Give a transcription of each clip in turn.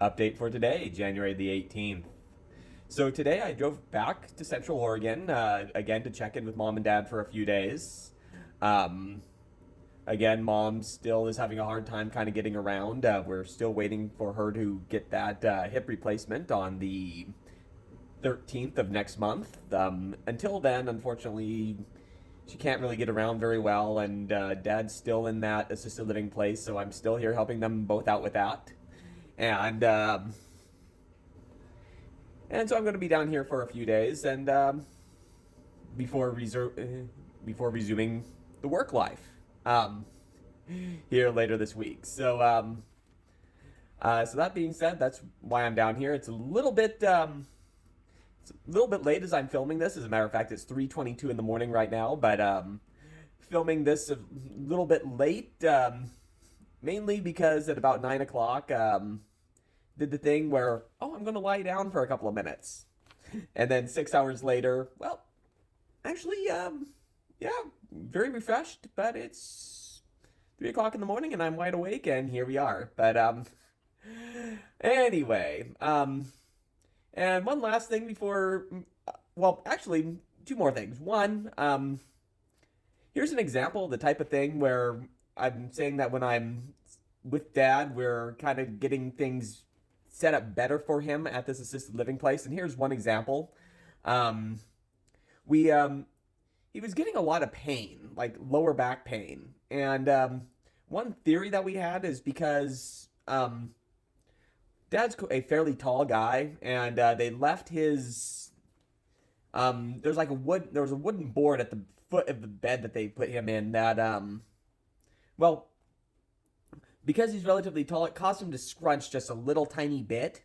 Update for today, January the 18th. So today I drove back to Central Oregon again to check in with mom and dad for a few days. Um, Again, mom still is having a hard time kind of getting around. We're still waiting for her to get that hip replacement on the 13th of next month. Until then, unfortunately, she can't really get around very well, and dad's still in that assisted living place, so I'm still here helping them both out with that. And and so I'm going to be down here for a few days, and before before resuming the work life here later this week. So that being said, that's why I'm down here. It's a little bit late as I'm filming this. As a matter of fact, it's 3:22 in the morning right now, but filming this a little bit late, mainly because at about 9 o'clock. Did the thing where, oh, I'm going to lie down for a couple of minutes. And then 6 hours later, well, actually, yeah, very refreshed, but it's 3 o'clock in the morning and I'm wide awake and here we are. But, anyway, and one last thing before, well, actually, two more things. One, here's an example of the type of thing where I'm saying that when I'm with dad, we're kind of getting things set up better for him at this assisted living place. And here's one example. Um, we He was getting a lot of pain, like lower back pain, and one theory that we had is because Dad's a fairly tall guy, and they left his there was a wooden board at the foot of the bed that they put him in that well, because he's relatively tall, it caused him to scrunch just a little tiny bit,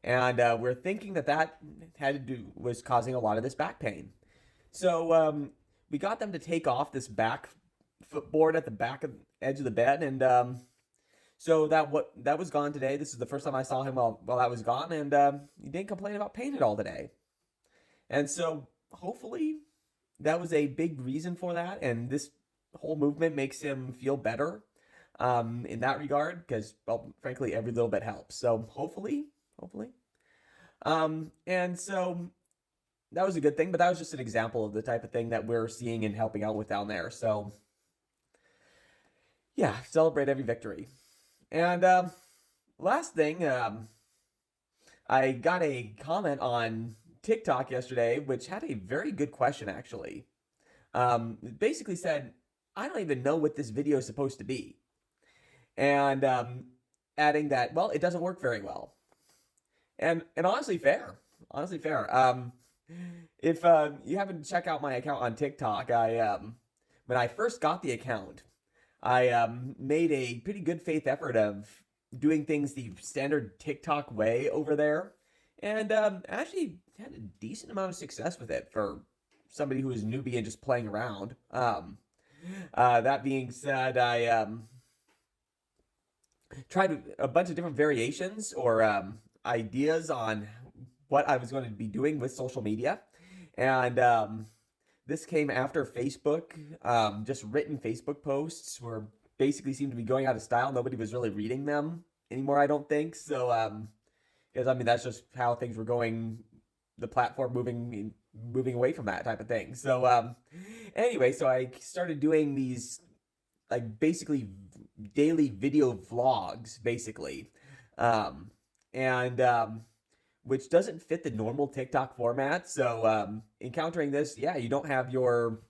and we're thinking that that had to do was causing a lot of this back pain. So we got them to take off this back footboard at the back of edge of the bed, and so that was gone today. This is the first time I saw him while that was gone, and he didn't complain about pain at all today. And so hopefully that was a big reason for that, and this whole movement makes him feel better in that regard because, well, frankly, every little bit helps. So hopefully. And so that was a good thing, but that was just an example of the type of thing that we're seeing and helping out with down there. So yeah, celebrate every victory. And last thing, I got a comment on TikTok yesterday, which had a very good question actually. It basically said, I don't even know what this video is supposed to be. And adding that, well, it doesn't work very well. And honestly fair. Honestly fair. If you happen to check out my account on TikTok, I when I first got the account, I made a pretty good faith effort of doing things the standard TikTok way over there, and actually had a decent amount of success with it for somebody who was newbie and just playing around. That being said, I tried a bunch of different variations or ideas on what I was going to be doing with social media. And this came after Facebook. Just written Facebook posts were basically seemed to be going out of style. Nobody was really reading them anymore, I don't think. So, because I mean, that's just how things were going, the platform moving away from that type of thing. So, anyway, so I started doing these like basically daily video vlogs, basically. And which doesn't fit the normal TikTok format. So encountering this, yeah, you don't have your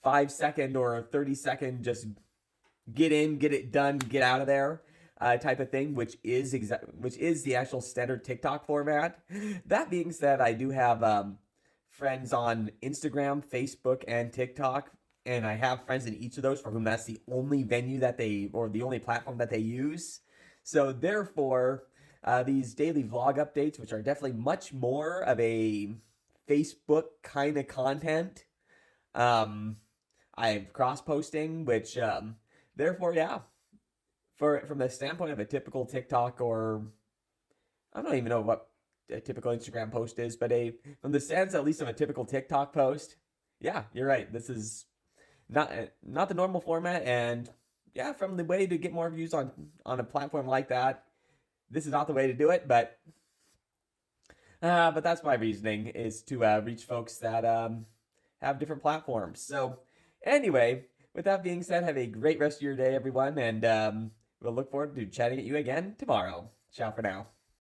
5 second or 30 second just get in, get it done, get out of there type of thing, which is the actual standard TikTok format. That being said, I do have friends on Instagram, Facebook, and TikTok, and I have friends in each of those for whom that's the only venue that or the only platform that they use. So therefore, these daily vlog updates, which are definitely much more of a Facebook kind of content, I'm cross posting, which therefore, yeah, from the standpoint of a typical TikTok or I don't even know what a typical Instagram post is, but from the stance at least of a typical TikTok post, yeah, you're right. This is not the normal format, and yeah, from the way to get more views on a platform like that, this is not the way to do it, but that's my reasoning, is to reach folks that have different platforms. So anyway, with that being said, have a great rest of your day, everyone, and we'll look forward to chatting at you again tomorrow. Ciao for now.